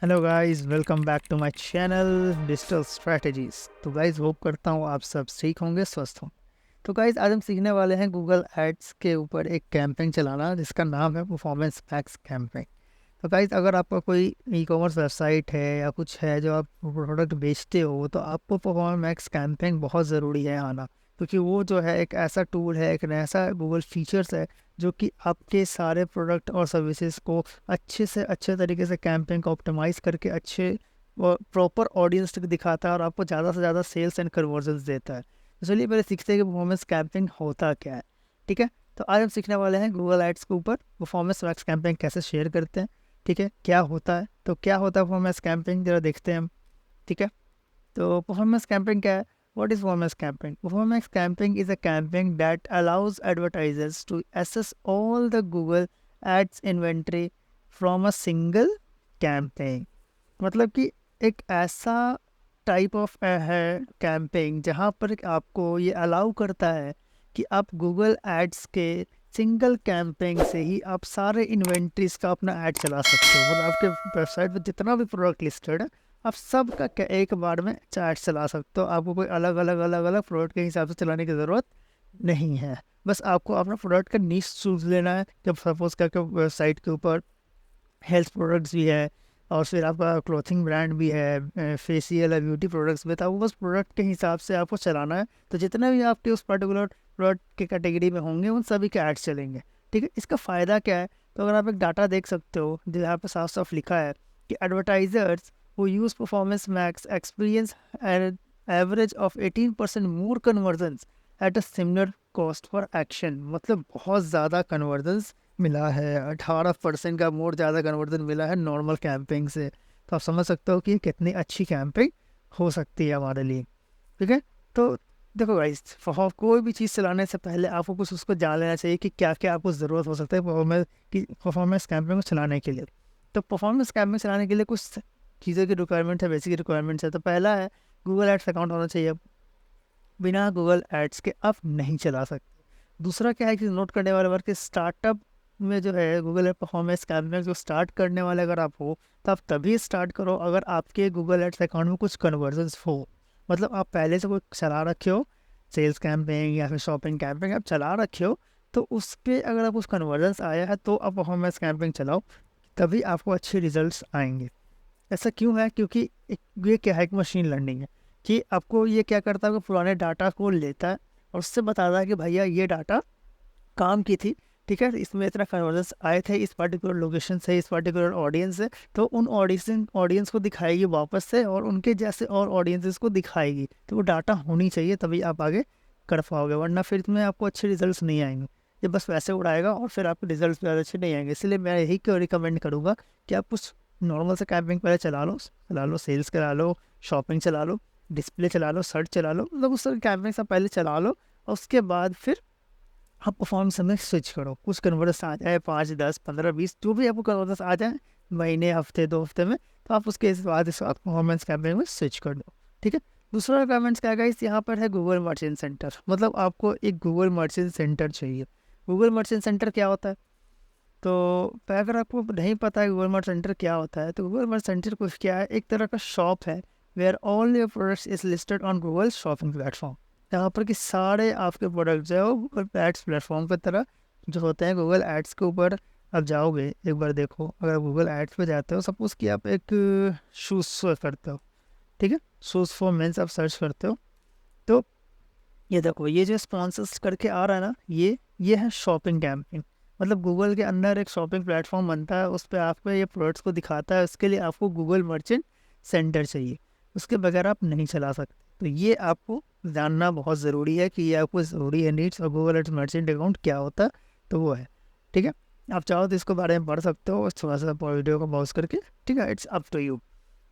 Hello guys, welcome back to my channel digital strategies. तो guys hope करता हूँ आप सब ठीक होंगे, स्वस्थ हों। तो गाइस आज हम सीखने वाले हैं गूगल एड्स के ऊपर एक कैंपेन चलाना जिसका नाम है परफॉर्मेंस मैक्स कैंपेन। तो गाइस अगर आपका कोई ई कॉमर्स वेबसाइट है या कुछ है जो आप प्रोडक्ट बेचते हो तो आपको परफॉर्मेंस मैक्स कैंपेन बहुत ज़रूरी है आना, क्योंकि वो जो है एक ऐसा टूल है, एक ऐसा गूगल फीचर्स है जो कि आपके सारे प्रोडक्ट और सर्विसेज को अच्छे से अच्छे तरीके से कैंपेन को ऑप्टिमाइज़ करके अच्छे प्रॉपर ऑडियंस तक दिखाता है और आपको ज़्यादा से ज़्यादा सेल्स एंड कन्वर्जन्स देता है। तो चलिए पहले सीखते हैं कि परफॉर्मेंस कैंपेन होता क्या है। ठीक है, तो आज हम सीखने वाले हैं गूगल एड्स के ऊपर परफॉर्मेंस मैक्स कैंपेन कैसे शेयर करते हैं। ठीक है, क्या होता है, तो क्या होता है परफॉर्मेंस कैंपेन, जरा देखते हैं हम। ठीक है, तो परफॉर्मेंस कैंपेन क्या है? What is performance campaign? Performance campaign is a campaign that allows advertisers to access all the Google Ads inventory from a single campaign. मतलब कि एक ऐसा टाइप ऑफ है कैंपेन जहाँ पर आपको ये अलाउ करता है कि आप गूगल एड्स के सिंगल कैंपेन से ही आप सारे इन्वेंट्रीज का अपना ऐड चला सकते हो। मतलब आपके वेबसाइट पर जितना भी प्रोडक्ट लिस्टेड है आप सब का एक बार में ऐड चला सकते हो। आपको कोई अलग अलग प्रोडक्ट के हिसाब से चलाने की ज़रूरत नहीं है। बस आपको अपना प्रोडक्ट का नीश चूज लेना है। जब सपोज करके वेबसाइट के ऊपर हेल्थ प्रोडक्ट्स भी है और फिर आपका क्लॉथिंग ब्रांड भी है, फेशियल है, ब्यूटी प्रोडक्ट्स भी, तो आपको बस प्रोडक्ट के हिसाब से आपको चलाना है। तो जितने भी आपके उस पर्टिकुलर प्रोडक्ट के कैटेगरी में होंगे उन सभी के एड्स चलेंगे। ठीक है, इसका फ़ायदा क्या है? तो अगर आप एक डाटा देख सकते हो जो यहाँ पर साफ साफ लिखा है कि advertisers who use Performance Max experience an average of 18% more conversions at a similar cost for action। मतलब बहुत ज़्यादा कन्वर्जन्स मिला है, 18% का मोर ज़्यादा कन्वर्जन मिला है नॉर्मल कैंपेन से। तो आप समझ सकते हो कि ये कितनी अच्छी कैंपेन हो सकती है हमारे लिए। ठीक है, तो देखो गाइस, कोई भी चीज़ चलाने से पहले आपको कुछ उसको जान लेना चाहिए कि क्या क्या आपको ज़रूरत हो सकता है परफॉर्मेंस कैंपेन को चलाने के लिए। तो परफॉर्मेंस कैंपेन चलाने के लिए कुछ चीज़ों की रिक्वायरमेंट है, बेसिक रिक्वायरमेंट्स है। तो पहला है गूगल एड्स अकाउंट होना चाहिए। बिना गूगल एड्स के आप नहीं चला सकते। दूसरा क्या है कि नोट करने वाले वर्क स्टार्टअप में जो है गूगल एड परफॉर्मेंस कैंपेन जो स्टार्ट करने वाले अगर आप हो तो आप तभी स्टार्ट करो अगर आपके गूगल एड्स अकाउंट में कुछ कन्वर्जन्स हो। मतलब आप पहले से कोई चला रखे हो, सेल्स कैंपेन या फिर शॉपिंग कैंपेन आप चला रखे हो, तो उस पर अगर आप उस कन्वर्जन्स आया है तो आप परफॉर्मेंस कैंपेन चलाओ, तभी आपको अच्छे रिजल्ट्स आएंगे। ऐसा क्यों है? क्योंकि ये क्या है, एक मशीन लर्निंग है कि आपको ये क्या करता है कि पुराने डाटा को लेता है और उससे बताता है कि भैया ये डाटा काम की थी। ठीक है, इसमें इतना कन्वर्जेंस आए थे इस पर्टिकुलर लोकेशन से, इस पर्टिकुलर ऑडियंस से, तो उन ऑडियंस को दिखाएगी वापस से और उनके जैसे और ऑडियंसेस को दिखाएगी। तो वो डाटा होनी चाहिए तभी आप आगे कर पाओगे, वरना फिर इसमें आपको अच्छे रिजल्ट्स नहीं आएंगे। ये बस वैसे उड़ाएगा और फिर आपके रिजल्ट्स ज़्यादा अच्छे नहीं आएंगे। इसलिए मैं यही रिकमेंड करूँगा कि आप कुछ नॉर्मल से कैंपिंग पहले चला लो, सेल्स करा लो, शॉपिंग चला लो, डिस्प्ले चला लो, सर्च चला लो, मतलब उस कैंपिंग से पहले चला लो और उसके बाद फिर आप परफॉर्मेंस में स्विच करो। कुछ कन्वर्टर्स आ जाए 5 10 15 20 जो भी आपको कन्वर्टर्स आ जाए महीने, हफ्ते, 2 हफ्ते में, तो आप उसके बाद इस परफॉर्मेंस कैंपेन में स्विच कर दो। ठीक है, दूसरा रिक्वायरमेंट्स क्या गाइस, यहाँ पर है गूगल मर्चेंट सेंटर। मतलब आपको एक गूगल मर्चेंट सेंटर चाहिए। गूगल मर्चेंट सेंटर क्या होता है? तो अगर आपको नहीं पता है गूगल मार्ट सेंटर क्या होता है, तो गूगल मार्ट सेंटर कुछ क्या है, एक तरह का शॉप है where all your products is listed on Google shopping platform. यहाँ पर कि सारे आपके प्रोडक्ट जो है वो गूगल एड्स प्लेटफॉर्म की तरह जो होते हैं गूगल एड्स के ऊपर आप जाओगे एक बार देखो। अगर गूगल एड्स पे जाते हो, सपोज कि आप एक शूज़ सर्च करते हो, ठीक है, शूज़ फॉर मेंस आप सर्च करते हो, तो ये देखो ये जो स्पॉन्सर्स करके आ रहा है ना, ये है शॉपिंग कैंपेन। मतलब गूगल के अंदर एक शॉपिंग प्लेटफॉर्म बनता है, उस पर आपको ये प्रोडक्ट्स को दिखाता है। उसके लिए आपको गूगल मर्चेंट सेंटर चाहिए, उसके बगैर आप नहीं चला सकते। तो ये आपको जानना बहुत ज़रूरी है कि ये आपको ज़रूरी है नीड्स, और गूगल एड्स मर्चेंट अकाउंट क्या होता है, तो वो है। ठीक है, आप चाहो तो इसके बारे में पढ़ सकते हो थोड़ा सा वीडियो को पॉज करके। ठीक है, इट्स अप टू यू।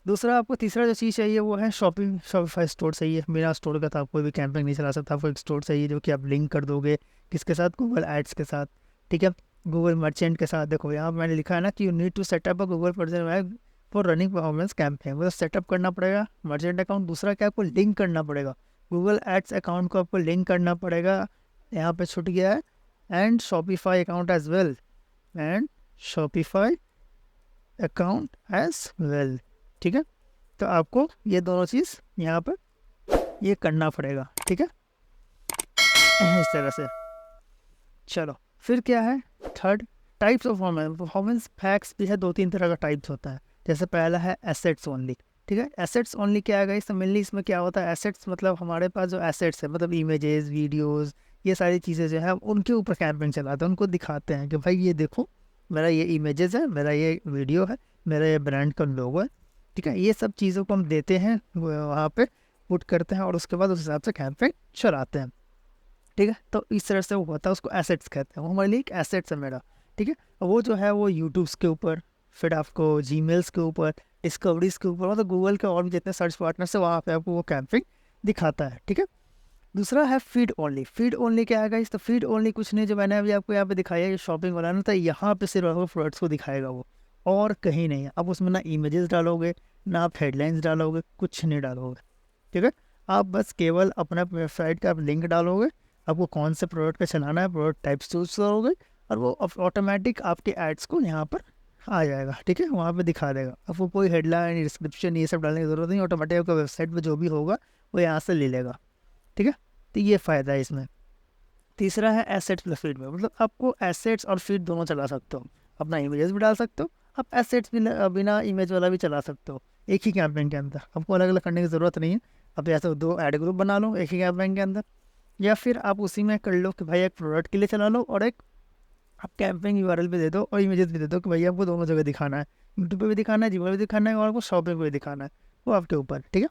दूसरा आपको तीसरा जो चीज़ चाहिए वो है शॉपिफाई स्टोर चाहिए। बिना स्टोर का तो आप कोई भी कैंपेन नहीं चला सकता। आपको एक स्टोर चाहिए जो कि आप लिंक कर दोगे किसके साथ, गूगल एड्स के साथ। ठीक है, गूगल मर्चेंट के साथ। देखो यहाँ मैंने लिखा है ना कि you need to set up a Google person for running performance campaign. मतलब सेटअप करना पड़ेगा मर्चेंट अकाउंट। दूसरा क्या, आपको लिंक करना पड़ेगा गूगल एड्स अकाउंट को, आपको लिंक करना पड़ेगा। यहाँ पे छूट गया है, and Shopify account as well, and Shopify account as well. ठीक है, तो आपको ये दोनों चीज़ यहाँ पर ये करना पड़ेगा। ठीक है, इस तरह से। चलो फिर क्या है, third types of performance facts भी है, 2-3 तरह का टाइप्स होता है। जैसे पहला है एसेट्स ओनली। ठीक है, एसेट्स ओनली क्या है इसमें, मेनली इसमें क्या होता है, एसेट्स मतलब हमारे पास जो एसेट्स है, मतलब इमेजेस, वीडियोस, ये सारी चीज़ें जो है उनके ऊपर कैंपेन चलाते हैं, उनको दिखाते हैं कि भाई ये देखो मेरा ये इमेजेस है, मेरा ये वीडियो है, मेरा ये ब्रांड का लोगो है। ठीक है, ये सब चीज़ों को हम देते हैं वहाँ पे पुट करते हैं और उसके बाद उस हिसाब से कैंपेन चलाते हैं। ठीक है, तो इस तरह से वो होता है, उसको एसेट्स कहते हैं, वो हमारे लिए एक एसेट्स है मेरा। ठीक है, वो जो है वो यूट्यूब्स के ऊपर, फिर आपको जीमेल्स के ऊपर, डिस्कवरीज के ऊपर, मतलब गूगल के और भी जितने सर्च पार्टनर्स है वहाँ पे आपको वो कैंपिंग दिखाता है। ठीक है, दूसरा है फीड ओनली। फीड ओनली क्या है गाइस, तो फीड ओनली कुछ नहीं, जो मैंने अभी आपको यहाँ पे दिखाया है शॉपिंग वाला ना, तो यहाँ पे सिर्फ आपको प्रोडक्ट्स को दिखाएगा वो, और कहीं नहीं है। अब उसमें ना इमेजेस डालोगे, ना आप हेडलाइंस डालोगे, कुछ नहीं डालोगे। ठीक है, आप बस केवल अपना वेबसाइट का लिंक डालोगे, आपको कौन से प्रोडक्ट का चलाना है, प्रोडक्ट टाइप्स चूज करोगे, और वो ऑटोमेटिक आपके एड्स को यहाँ पर आ जाएगा। ठीक है, वहाँ पे दिखा देगा, आपको कोई हेडलाइन, डिस्क्रिप्शन ये सब डालने की ज़रूरत नहीं, ऑटोमेटिक आपका वेबसाइट पर जो भी होगा वो यहाँ से ले लेगा। ठीक है, तो ये फ़ायदा है इसमें। तीसरा है एसेट्स प्लस फीड में, मतलब आपको एसेट्स और फीड दोनों चला सकते हो, अपना इमेजेस भी डाल सकते हो, आप एसेट्स भी बिना इमेज वाला भी चला सकते हो एक ही कैंपेन के अंदर, आपको अलग अलग करने की ज़रूरत नहीं है। अब ऐसे 2 ऐड ग्रुप बना लो एक ही कैंपेन के अंदर, या फिर आप उसी में कर लो कि भाई एक प्रोडक्ट के लिए चला लो और एक आप कैंपेन यूआरएल भी दे दो और इमेजेस भी दे दो कि भाई आपको दोनों जगह दिखाना है, यूट्यूब पे भी दिखाना है, जीमेल भी दिखाना है, और आपको शॉपिंग पे भी दिखाना है, वो आपके ऊपर। ठीक है,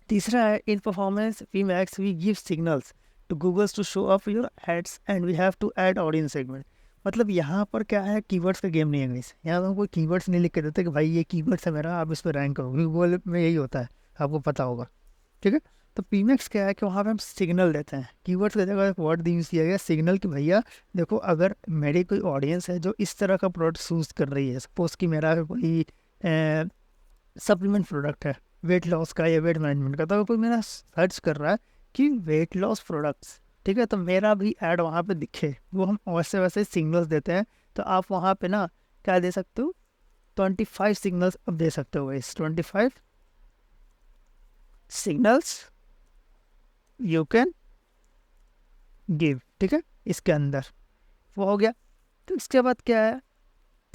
तीसरा है in performance we max we give signals to Googles to show up your ads and we have to add audience segment. मतलब यहाँ पर क्या है, कीवर्ड्स का गेम नहीं है गाइस, यहाँ पर कोई कीवर्ड्स नहीं लिख के देते कि भाई ये कीवर्ड्स है मेरा, आप इस पर रैंक करोगे, गूगल में यही होता है, आपको पता होगा। ठीक है, तो पीमैक्स क्या है कि वहाँ पे हम सिग्नल देते हैं, कीवर्ड्स की जगह एक वर्ड यूज़ किया गया सिग्नल, कि भैया देखो अगर मेरी कोई ऑडियंस है जो इस तरह का प्रोडक्ट चूज़ कर रही है, सपोज कि मेरा कोई सप्लीमेंट प्रोडक्ट है वेट लॉस का या वेट मैनेजमेंट का, तो कोई मेरा सर्च कर रहा है कि वेट लॉस प्रोडक्ट्स, ठीक है, तो मेरा भी ऐड वहाँ पे दिखे, वो हम वैसे वैसे सिग्नल्स देते हैं। तो आप वहाँ पे ना क्या दे सकते हो, 25 सिग्नल्स अब दे सकते हो इस 25 सिग्नल्स यू कैन गिव। ठीक है, इसके अंदर वो हो गया। तो इसके बाद क्या है,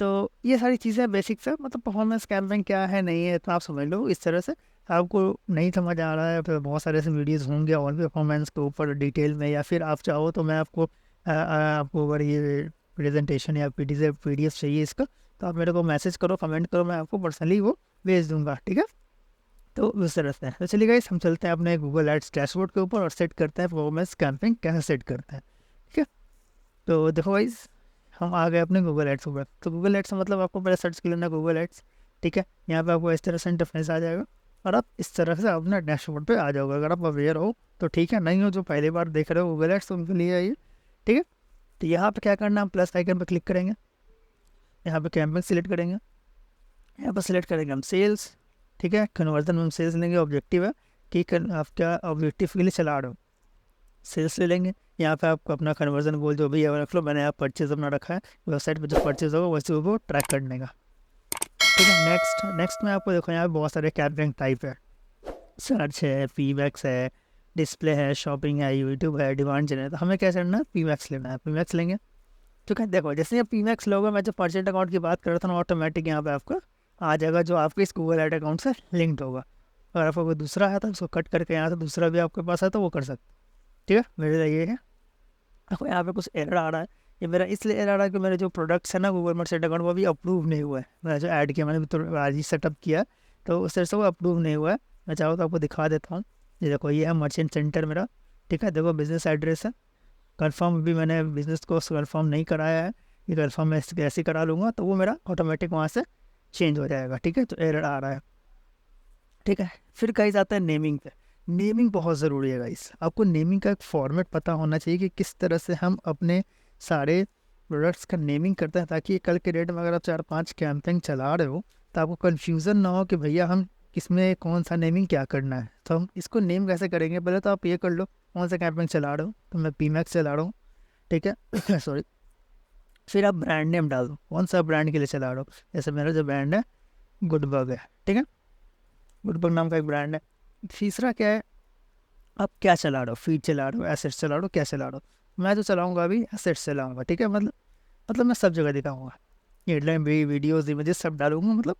तो ये सारी चीज़ें बेसिक से, मतलब परफॉर्मेंस कैंपेन क्या है नहीं है, तो आप समझ लो इस तरह से। आपको नहीं समझ आ रहा है तो बहुत सारे ऐसे वीडियोस होंगे और भी परफॉर्मेंस के ऊपर डिटेल में, या फिर आप चाहो तो मैं आपको आपको अगर ये प्रेजेंटेशन या पीडीएफ चाहिए इसका, तो आप मेरे को मैसेज करो, कमेंट करो, मैं आपको पर्सनली वो भेज दूंगा। ठीक है, तो उस तरह से। तो चलिए गाइस, हम चलते हैं अपने गूगल एड्स डैशबोर्ड के ऊपर और सेट करते हैं परफॉर्मेंस कैंपेन कैसे सेट करते हैं। ठीक है, तो देखो गाइस, हम आ गए अपने गूगल एड्स ऊपर। तो गूगल एड्स मतलब आपको पहले सर्च कर लेना गूगल एड्स। ठीक है, यहाँ पे आपको इस तरह से इंटरफेस आ जाएगा और आप इस तरह से अपने डैशबोर्ड पे आ जाओगे। अगर आप अवेयर हो तो ठीक है, नहीं हो जो पहली बार देख रहे हो गूगल एड्स तो उनके लिए आइए। ठीक है, तो यहाँ पे क्या करना है, हम प्लस आइकन पर क्लिक करेंगे, यहाँ पे कैंपेन सिलेक्ट करेंगे, यहाँ पर सिलेक्ट करेंगे हम सेल्स। ठीक है, कन्वर्जन में हम सेल्स लेंगे, ऑब्जेक्टिव है कि आप क्या ऑब्जेक्टिव के लिए चला रहे हो, सेल्स ले लेंगे। यहाँ पे आपको अपना कन्वर्जन गोल जो भी है रख लो, मैंने यहाँ परचेज अपना रखा है, वेबसाइट पे जो परचेज होगा वैसे वो ट्रैक करने का। ठीक है, नेक्स्ट में आपको देखो यहाँ पे बहुत सारे कैंपेन टाइप है, सर्च है, पीमैक्स है, डिस्प्ले है, शॉपिंग है, यूट्यूब है, डिमांड जनरेट। तो हमें क्या करना है, पीमैक्स लेना है, पीमैक्स लेंगे। ठीक है, देखो जैसे आप पीमैक्स लोगे, मैं जो परचेज अकाउंट की बात कर रहा था ना, ऑटोमेटिक यहाँ पे आपका आ जाएगा जो आपके इस गूगल एड अकाउंट से लिंक्ड होगा। अगर आपको कोई दूसरा है तो उसको कट करके यहाँ से दूसरा भी आपके पास है तो वो कर सकते। ठीक है, मेरे लिए ये है। देखो यहाँ पे कुछ एरर आ रहा है, ये मेरा इसलिए एरर आ रहा है कि मेरे जो प्रोडक्ट्स है ना गूगल मर्चेंट अकाउंट वो अभी अप्रूव नहीं हुआ है। मैंने जो ऐड किया, मैंने तो आज ही सेटअप किया, तो उस तरह से वो अप्रूव नहीं हुआ है। मैं चाहूँ तो आपको दिखा देता हूँ। ये देखो, ये है मर्चेंट सेंटर मेरा। ठीक है, देखो बिजनेस एड्रेस है, कन्फर्म भी मैंने बिजनेस को कन्फर्म नहीं कराया है, ये कन्फर्म मैं ऐसे करा लूँगा तो वो मेरा ऑटोमेटिक वहाँ से चेंज हो जाएगा। ठीक है, तो एरर आ रहा है। ठीक है, फिर गाइस आता है नेमिंग पे। नेमिंग बहुत ज़रूरी है गाइस, आपको नेमिंग का एक फॉर्मेट पता होना चाहिए कि किस तरह से हम अपने सारे प्रोडक्ट्स का नेमिंग करते हैं, ताकि कल के डेट में अगर आप 4-5 कैंपेन चला रहे हो तो आपको कन्फ्यूज़न ना हो कि भैया हम किसमें कौन सा नेमिंग क्या करना है। तो हम इसको नेम कैसे करेंगे, पहले तो आप ये कर लो कौन सा कैंपेन चला रहे हो। तो मैं पीमैक्स चला रहा हूँ। ठीक है सॉरी, फिर आप ब्रांड नेम डाल दो, कौन सा ब्रांड के लिए चला रहे हो। जैसे मेरा जो ब्रांड है गुडबग है, ठीक है, गुडबग नाम का एक ब्रांड है। तीसरा क्या है, आप क्या चला रहे हो, फीड चला रहे हो, एसेट्स चला रहे हो, क्या चला रहे हो। मैं तो चलाऊंगा अभी एसेट्स चलाऊंगा, ठीक है, मतलब मैं सब जगह दिखाऊंगा, हेडलाइन भी, वीडियोज़, इमेजेस सब डालूंगा, मतलब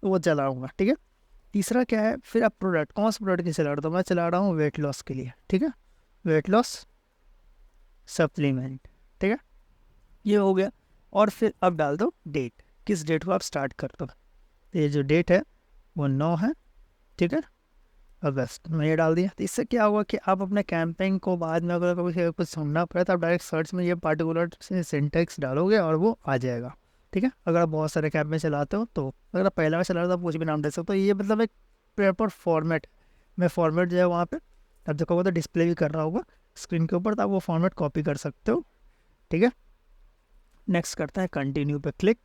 वो चलाऊंगा, ठीक है। तीसरा क्या है, फिर आप प्रोडक्ट, कौन सा प्रोडक्ट की चला रहे हो, तो मैं चला रहा हूँ वेट लॉस के लिए, ठीक है, वेट लॉस सप्लीमेंट, ठीक है, ये हो गया। और फिर अब डाल दो डेट, किस डेट को आप स्टार्ट कर दो। ये जो डेट है वो 9 है, ठीक है, अगस्त में ये डाल दिया। तो इससे क्या होगा कि आप अपने कैंपेन को बाद में अगर कभी कुछ सुनना पड़े तो आप डायरेक्ट सर्च में ये पार्टिकुलर सिंटेक्स डालोगे और वो आ जाएगा, ठीक है। अगर आप बहुत सारे कैंपेन चलाते हो तो, अगर आप पहला में चला रहे हो तो आप कुछ भी नाम दे सकते हो। ये मतलब एक प्रॉपर फॉर्मेट, मैं फॉर्मेट जो है वहाँ पे आप देखोगे तो डिस्प्ले भी कर रहा होगा स्क्रीन के ऊपर, तो आप वो फॉर्मेट कॉपी कर सकते हो, ठीक है। नेक्स्ट करता है कंटिन्यू पे क्लिक।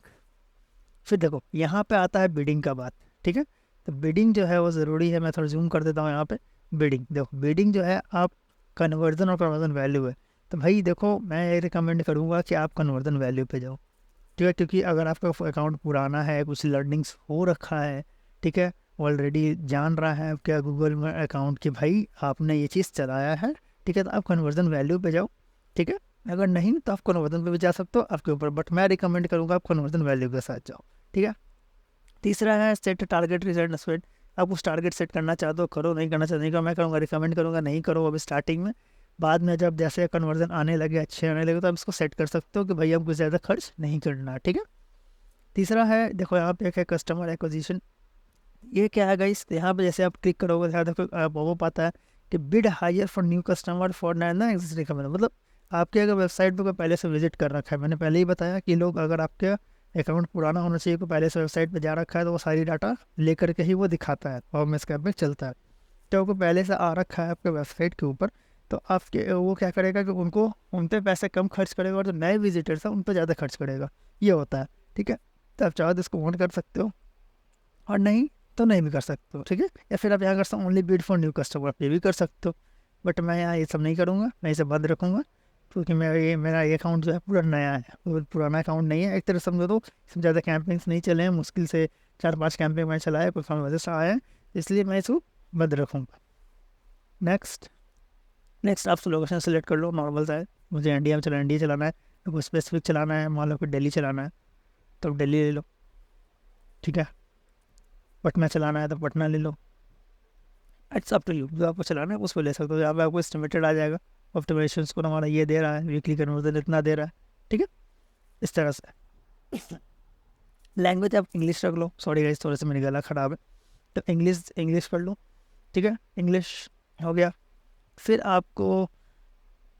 फिर देखो यहाँ पे आता है बिडिंग का बात, ठीक है। तो बिडिंग जो है वो ज़रूरी है, मैं थोड़ा जूम कर देता हूँ यहाँ पे। बिडिंग देखो, बिडिंग जो है आप कन्वर्जन और कन्वर्जन वैल्यू है, तो भाई देखो मैं ये रिकमेंड करूँगा कि आप कन्वर्जन वैल्यू पे जाओ, ठीक है, क्योंकि अगर आपका अकाउंट पुराना है, कुछ लर्निंग्स हो रखा है, ठीक है, ऑलरेडी जान रहा है आपके गूगल में अकाउंट कि भाई आपने ये चीज़ चलाया है, ठीक है, तो आप कन्वर्जन वैल्यू पे जाओ, ठीक है। अगर नहीं तो आप कन्वर्जन पे भी जा सकते हो, आपके ऊपर, बट मैं रिकमेंड करूँगा आप कन्वर्जन वैल्यू के साथ जाओ, ठीक है। तीसरा है सेट टारगेट रिजल्ट स्वेट, आप उस टारगेट सेट करना चाहते हो करो, नहीं करना चाहते नहीं करो। मैं करूँगा, रिकमेंड करूँगा नहीं करो अभी स्टार्टिंग में, बाद में जब जैसे कन्वर्जन आने लगे, अच्छे आने लगे, तो आप इसको सेट कर सकते हो कि भाई हमको ज़्यादा खर्च नहीं करना, ठीक है। तीसरा है देखो यहाँ पे एक है कस्टमर एक्विजिशन, ये क्या है गाइस, यहाँ पे जैसे आप क्लिक करोगे यहाँ देखो वो पाता है कि bid higher for new customer for ना एग्जिस्टिंग कस्टमर, मतलब आपके अगर वेबसाइट पे कोई पहले से विजिट कर रखा है, मैंने पहले ही बताया कि लोग अगर आपके अकाउंट पुराना होना चाहिए, कोई पहले से वेबसाइट पे जा रखा है तो वो सारी डाटा लेकर के ही वो दिखाता है और में स्कैप में चलता है। तो आपको पहले से आ रखा है आपके वेबसाइट के ऊपर, तो आपके वो क्या करेगा कि उनको उन पर पैसे कम खर्च करेगा और जो नए विजिटर्स हैं उन पर ज़्यादा खर्च करेगा, ये होता है, ठीक है। तो आप चाहो तो इसको ऑन कर सकते हो और नहीं तो नहीं भी कर सकते हो, ठीक है। या फिर आप यहाँ कर सकते हो only bid for new customer, आप ये भी कर सकते हो, बट मैं यहाँ ये सब नहीं करूँगा, मैं इसे बंद रखूँगा, क्योंकि मेरा ये अकाउंट जो है पूरा नया है, वो पुराना अकाउंट नहीं है एक तरह समझो तो। इसमें ज़्यादा कैंपेन्स नहीं चले हैं, मुश्किल से 4-5 कैंपेन मैंने चलाया, कोई काम वजह से आया है, इसलिए मैं इसको बंद रखूँगा। नेक्स्ट आप लोकेशन सेलेक्ट कर लो, नॉर्मल सा है, मुझे इंडिया में चलाना, इंडिया चलाना है, तो स्पेसिफिक चलाना है, मान लो कि दिल्ली चलाना है तो दिल्ली ले लो, ठीक है। पटना चलाना है तो पटना ले लो, इट्स अप टू यू, जो आपको चलाना है उस पर ले सकते हो। यहाँ पे आपको एस्टिमेटेड आ जाएगा ऑप्टिमाइजेशन को हमारा ये दे रहा है, वीकली कन्वर्जन इतना दे रहा है, ठीक है, इस तरह से। लैंग्वेज आप इंग्लिश रख लो, सॉरी गाइस थोड़ा सा मेरी गला ख़राब है, तो इंग्लिश कर लो, ठीक है, इंग्लिश हो गया। फिर आपको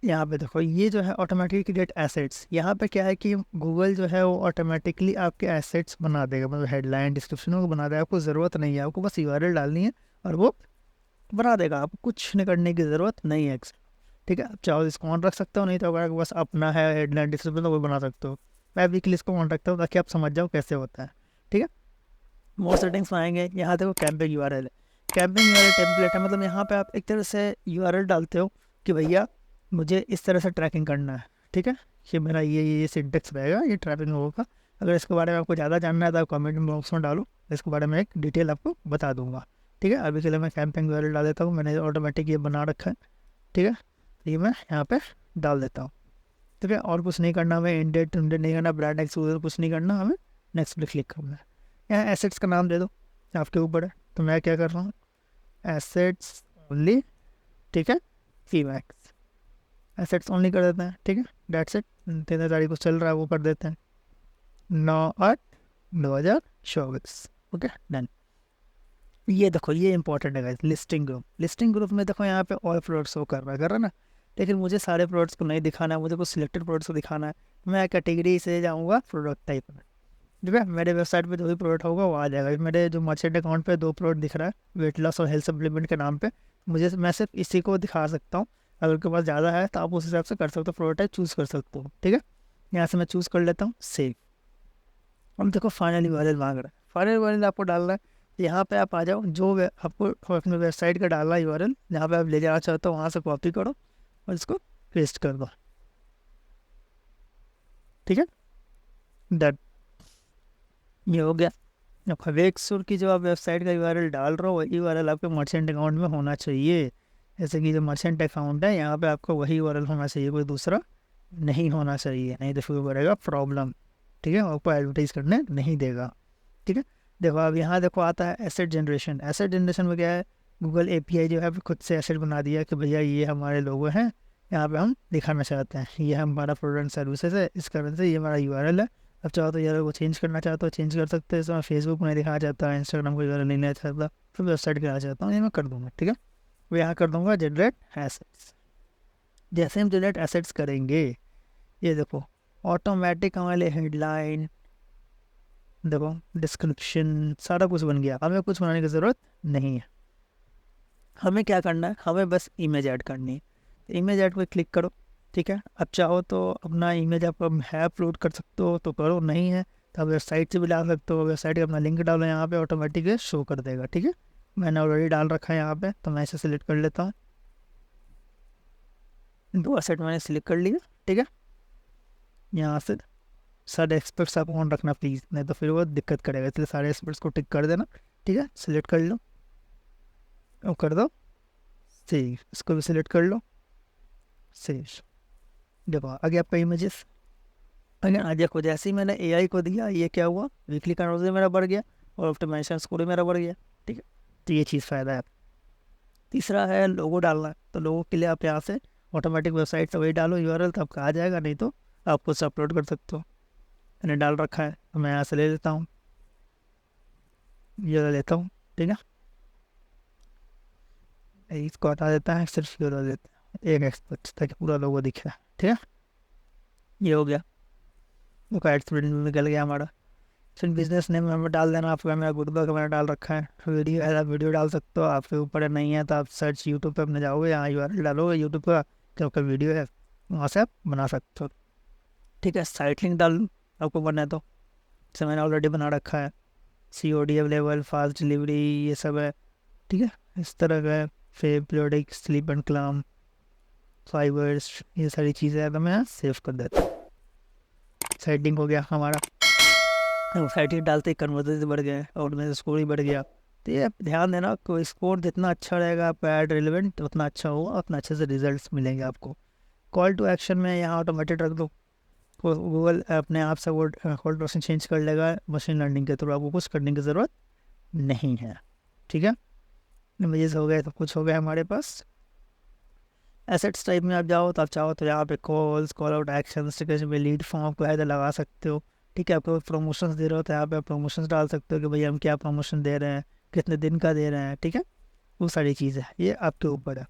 यहाँ पे देखो ये जो है ऑटोमेटिकली क्रिएट एसेट्स, यहाँ पे क्या है कि गूगल जो है वो ऑटोमेटिकली आपके एसेट्स बना देगा, मतलब हेडलाइन डिस्क्रिप्शन को बना देगा, आपको ज़रूरत नहीं है, आपको बस यूआरएल डालनी है और वो बना देगा, आपको कुछ नहीं करने की ज़रूरत नहीं है एक्स्ट्रा, ठीक है। आप चाहो इसको ऑन रख सकते हो, नहीं तो अगर बस अपना है हेडलाइन डिस्क्रिप्शन तो वो बना सकते हो। मैं वीकली इसको ऑन रखता हूँ ताकि आप समझ जाओ कैसे होता है, ठीक है। मोर सेटिंग्स में आएंगे, यहाँ देखो कैंपेन यूआरएल है, कैंपेन यूआरएल टेम्पलेट है, मतलब यहाँ पे आप एक तरह से यूआरएल डालते हो कि भैया मुझे इस तरह से ट्रैकिंग करना है, ठीक है, कि मेरा ये सिंटेक्स रहेगा, ये ट्रैकिंग होगा। अगर इसके बारे में आपको ज़्यादा जानना है तो आप कमेंट बॉक्स में डालो, इसके बारे में एक डिटेल आपको बता दूंगा, ठीक है। अभी के लिए मैं कैंपेन यूआरएल डाल देता हूँ, मैंने ऑटोमेटिक ये बना रखा है, ठीक है, तो ये मैं यहाँ पे डाल देता हूँ, ठीक है। और कुछ नहीं करना हमें, इंडेट नहीं करना, ब्रांड एक्सक्लूसिव कुछ नहीं करना, हमें नेक्स्ट पे क्लिक करना है। यहाँ एसेट्स का नाम दे दो, आपके ऊपर है, तो मैं क्या कर रहा हूँ, एसेट्स ओनली, ठीक है, फीमैक्स एसेट्स ओनली कर देते हैं, ठीक है, डेट्स इट। 13 तारीख को चल रहा है वो कर देते हैं, 9/8/2024, ओके डन। ये देखो ये इंपॉर्टेंट है गाइस, लिस्टिंग ग्रुप में देखो यहाँ पे ऑल प्रोडक्ट्स वो कर रहा है ना, लेकिन मुझे सारे प्रोडक्ट्स को नहीं दिखाना है, मुझे कुछ सिलेक्टेड प्रोडक्ट्स को दिखाना है। मैं कैटेगरी से जाऊँगा प्रोडक्ट टाइप में, ठीक है, मेरे वेबसाइट पे जो भी प्रोडक्ट होगा वो आ जाएगा। मेरे जो मर्चेंट अकाउंट पे 2 प्रोडक्ट दिख रहा है वेट लॉस और हेल्थ सप्लीमेंट के नाम पे, मैं सिर्फ इसी को दिखा सकता हूँ। अगर आपके पास ज़्यादा है तो आप उस हिसाब से कर सकते हो, प्रोडक्ट टाइप चूज़ कर सकते हो, ठीक है। यहाँ से मैं चूज़ कर लेता हूँ सेव। अब देखो फाइनली वायरल मांग रहा है, फाइनल वायरल आपको डालना है, यहाँ पे आप आ जाओ, आपको अपने वेबसाइट का डालना है यूआरएल, जहाँ पे आप ले जाना चाहते हो वहाँ से कॉपी करो और इसको पेस्ट कर दो, ठीक है। दैट ये हो गया। अब मेक श्योर की जो आप वेबसाइट का यूआरएल डाल रहे हो वही यूआरएल आपके मर्चेंट अकाउंट में होना चाहिए। जैसे कि जो मर्चेंट अकाउंट है यहाँ पे आपको वही यूआरएल होना चाहिए, कोई दूसरा नहीं होना चाहिए, नहीं तो फिर बढ़ेगा प्रॉब्लम। ठीक है, आपको एडवर्टाइज करने नहीं देगा। ठीक है, देखो अब यहाँ देखो आता है एसेट जनरेशन। एसेट जनरेशन में क्या है, गूगल एपीआई जो है खुद से एसेट बना दिया कि भैया ये हमारे लोगो हैं, यहाँ पे हम दिखाना चाहते हैं, ये हमारा प्रोडक्ट सर्विसेज है, इस कारण से ये हमारा यूआरएल है। अब चाहो तो यार वो चेंज करना चाहता हो चेंज कर सकते हैं। इसमें फेसबुक में दिखाना चाहता है, इंस्टाग्राम को यूआरएल नहीं लेना चाहता, फिर वेबसाइट करना चाहता हूँ, ये मैं कर दूँगा। ठीक है, वो यहाँ कर दूँगा जनरेट एसेट्स। जैसे हम जनरेट एसेट्स करेंगे, ये देखो ऑटोमेटिक हमारे हेडलाइन, देखो डिस्क्रिप्शन, सारा कुछ बन गया। हमें कुछ बनाने की ज़रूरत नहीं है। हमें क्या करना है, हमें बस इमेज ऐड करनी है। इमेज ऐड पे क्लिक करो। ठीक है, अब चाहो तो अपना इमेज आप है अपलोड कर सकते हो तो करो, नहीं है तो आप वेबसाइट से भी डाल सकते हो। वेबसाइट का अपना लिंक डालो यहाँ पे, ऑटोमेटिक शो कर देगा। ठीक है, मैंने ऑलरेडी डाल रखा है यहाँ पे, तो मैं इसे सिलेक्ट कर लेता हूँ। 2 एसेट मैंने सिलेक्ट कर लिया। ठीक है, यहाँ से सारे एक्सपर्ट्स आप ऑन रखना प्लीज़, नहीं तो फिर वो दिक्कत करेगा, इसलिए सारे एक्सपर्ट्स को टिक कर देना। ठीक है, सिलेक्ट कर लो और कर दो सेव। इसको भी सिलेक्ट कर लो, सेव। देखो आगे आपका इमेजेस। अगर आज देखो जैसे ही मैंने एआई को दिया, ये क्या हुआ, वीकली कन्वर्जन मेरा बढ़ गया और ऑप्टिमाइजेशन स्कोर मेरा बढ़ गया। ठीक है, तो ये चीज़ फ़ायदा है। तीसरा है लोगो डालना, तो लोगो के लिए आप यहाँ से ऑटोमेटिक वेबसाइट से वही डालो यूआरएल, तो आपका आ जाएगा, नहीं तो आप खुद से अपलोड कर सकते हो। मैंने डाल रखा है तो मैं यहाँ से ले लेता हूँ, ये ले लेता हूँ। ठीक है, इसको हटा देता है, सिर्फ ये ले लेता है एक एक्सपर्ट, ताकि पूरा लोगो दिखे। ठीक है, ये हो गया, वो एड स्टूडेंट में निकल गया हमारा। फिर बिजनेस नेम हमें डाल देना आपका, मेरा गुरुद्वारा का मैंने डाल रखा है। वीडियो है, आप वीडियो डाल सकते हो, आपके ऊपर नहीं है तो आप सर्च यूट्यूब पे अपने जाओगे, यहाँ यूआरएल डालोगे यूट्यूब का, तो आपका वीडियो है, वहाँ से आप बना सकते हो। ठीक है, साइट लिंक डाल लूँ आपको बनना है तो, जैसे मैंने ऑलरेडी बना रखा है। COD अवेलेबल, फास्ट डिलीवरी, ये सब है। ठीक है, इस तरह का है। फिर periodic sleep and claim, fibres, ये सारी चीज़ें हैं, तो मैं सेव कर देता हूँ। साइटिंग हो गया हमारा, साइटिंग डालते ही कन्वर्जन बढ़ गए और मेरा स्कोर ही बढ़ गया। तो ये ध्यान देना, कोई स्कोर जितना अच्छा रहेगा आपका एड रिलेवेंट उतना अच्छा होगा, उतना अच्छे से रिजल्ट्स मिलेंगे आपको। कॉल टू एक्शन में यहाँ ऑटोमेटेड रख दो, गूगल अपने आप से वो कॉल टू एक्शन चेंज कर लेगा मशीन लर्निंग के थ्रू, आपको कुछ करने की ज़रूरत नहीं है। ठीक है, इमेजेस हो गए, तो कुछ हो गया हमारे पास। एसेट्स टाइप में आप जाओ तो आप चाहो तो यहाँ पे कॉल्स, कॉल आउट एक्शन, में लीड फॉर्म आपको ऐसे लगा सकते हो। ठीक है, आपको प्रमोशंस दे रहे हो तो यहाँ पे आप प्रमोशंस डाल सकते हो कि भैया हम क्या प्रमोशन दे रहे हैं, कितने दिन का दे रहे हैं। ठीक है, वो सारी चीज़ें ये आपके ऊपर है।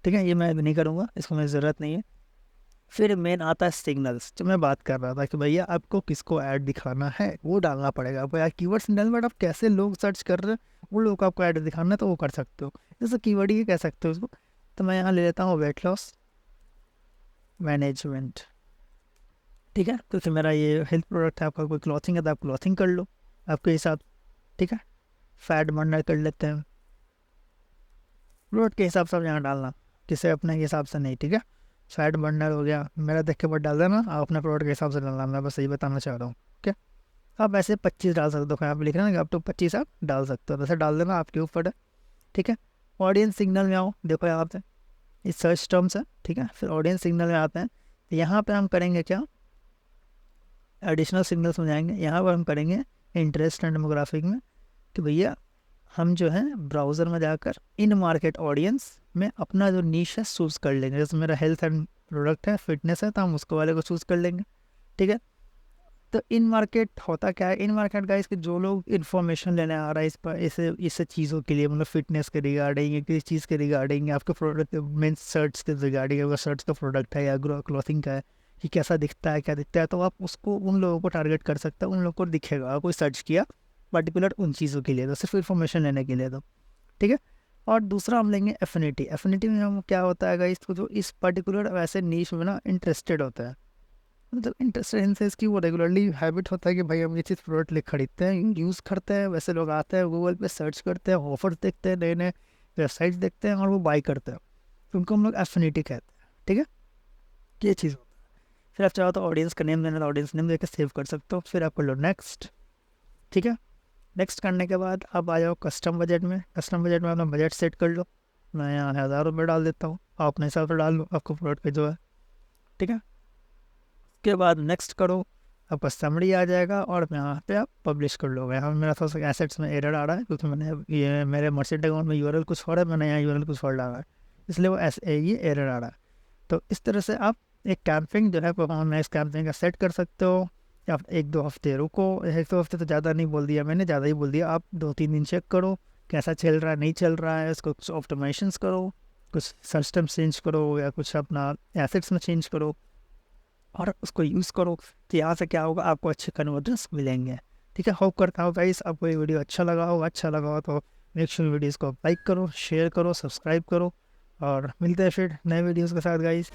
ठीक है, ये मैं नहीं करूँगा, इसको मेरी ज़रूरत नहीं है। फिर मेन आता है सिग्नल्स, जो मैं बात कर रहा था कि भैया आपको किसको ऐड दिखाना है वो डालना पड़ेगा। आपको यार कीवर्ड सिग्नल में आप कैसे लोग सर्च कर रहे हैं उन लोगों को आपको ऐड दिखाना है, तो वो कर सकते हो, जैसे कीवर्ड ही कह सकते हो उसको। तो मैं यहाँ ले लेता हूँ वेट लॉस मैनेजमेंट। ठीक है, तो फिर मेरा ये हेल्थ प्रोडक्ट है, आपका कोई क्लॉथिंग है तो आप क्लॉथिंग कर लो आपके हिसाब। ठीक है, फैट बर्नर कर लेते हैं, प्रोडक्ट के हिसाब से आप यहाँ डालना, किसे अपने हिसाब से नहीं। ठीक है, फैट बर्नर हो गया, मेरा देख के बट डाल देना, आप अपने प्रोडक्ट के हिसाब से डालना, मैं बस यही बताना चाह रहा हूँ। ठीक है, आप ऐसे 25 डाल सकते हो, आप लिख रहे हैं कि आप तो 25 आप डाल सकते हो, वैसे डाल देना, आपके ऊपर है। ठीक है, ऑडियंस सिग्नल में आओ, देखो यहाँ पे ये सर्च टर्म्स है। ठीक है, फिर ऑडियंस सिग्नल में आते हैं, तो यहाँ पे हम करेंगे क्या, एडिशनल सिग्नल्स में जाएंगे, यहाँ पर हम करेंगे इंटरेस्ट एंड डेमोग्राफिक में, कि भैया हम जो है ब्राउज़र में जाकर इन मार्केट ऑडियंस में अपना जो नीश है चूज़ कर लेंगे। जैसे मेरा हेल्थ एंड प्रोडक्ट है, फिटनेस है, तो हम उसको वाले को चूज़ कर लेंगे। ठीक है, तो इन मार्केट होता क्या है, इन मार्केट का इसके जो लोग इन्फॉर्मेशन लेने आ रहा है इस पर, इस चीज़ों के लिए, मतलब फिटनेस के रिगार्डिंग या किसी चीज़ के रिगार्डिंग, आपके प्रोडक्ट मीन शर्ट्स के रिगार्डिंग, अगर शर्ट्स का प्रोडक्ट है या क्लॉथिंग का है कि कैसा दिखता है क्या दिखता है, तो आप उसको उन लोगों को टारगेट कर सकते हैं, उन लोगों को दिखेगा। कोई सर्च किया पर्टिकुलर उन चीज़ों के लिए, तो सिर्फ इन्फॉर्मेशन लेने के लिए तो। ठीक है, और दूसरा हम लेंगे एफिनिटी। एफिनिटी में हम क्या होता है इसको, जो इस पर्टिकुलर वैसे नीश में ना इंटरेस्टेड होता है, मतलब इंटरेस्टेड इन सेंस कि वो रेगुलरली हैबिट होता है कि भाई हम ये चीज़ प्रोडक्ट ले खरीदते हैं, यूज़ करते हैं। वैसे लोग आते हैं गूगल पे सर्च करते हैं, ऑफर देखते हैं, नए नए वेबसाइट्स देखते हैं और वो बाई करते हैं, तो उनको हम लोग एफिनिटी कहते हैं। ठीक है, ये चीज़ होता है। फिर आप चाहो तो ऑडियंस का नेम देना, तो ऑडियंस नेम देकर सेव कर सकते हो। फिर आप कर लो नेक्स्ट। ठीक है, नेक्स्ट करने के बाद आप आ जाओ कस्टम बजट में। कस्टम बजट में अपना बजट सेट कर लो। मैं यहाँ 1000 रुपये डाल देता हूँ, आप अपने हिसाब से डाल लो, आपको प्रोडक्ट पे जो है। ठीक है, उसके बाद नेक्स्ट करो, आपका समरी आ जाएगा और यहाँ पे आप पब्लिश कर लो। यहाँ मेरा थोड़ा सा एसेट्स में एरर आ रहा है क्योंकि मैंने ये मेरे मर्चेंट अकाउंट में यूआरएल कुछ और है, मैंने यहाँ यूआरएल कुछ और डाला है, इसलिए वो ये एरर आ रहा है। तो इस तरह से आप एक कैंपिंग जो है परफॉर्मेंस कैंपिंग का सेट कर सकते हो। आप 1-2 हफ्ते रुको, 1-2 हफ्ते तो ज़्यादा नहीं बोल दिया मैंने, ज़्यादा ही बोल दिया। आप 2-3 दिन चेक करो कैसा चल रहा है, नहीं चल रहा है, उसको कुछ ऑप्टिमाइजेशंस करो, कुछ सिस्टम चेंज करो या कुछ अपना एसेट्स में चेंज करो और उसको यूज़ करो। तो यहाँ से क्या होगा, आपको अच्छे कन्वर्जन्स मिलेंगे। ठीक है, होप करता हूँ गाइस आपको ये वीडियो अच्छा लगा हो तो मेक श्योर वीडियोज़ को लाइक करो, शेयर करो, सब्सक्राइब करो और मिलते हैं फिर नए वीडियोज़ के साथ गाइस।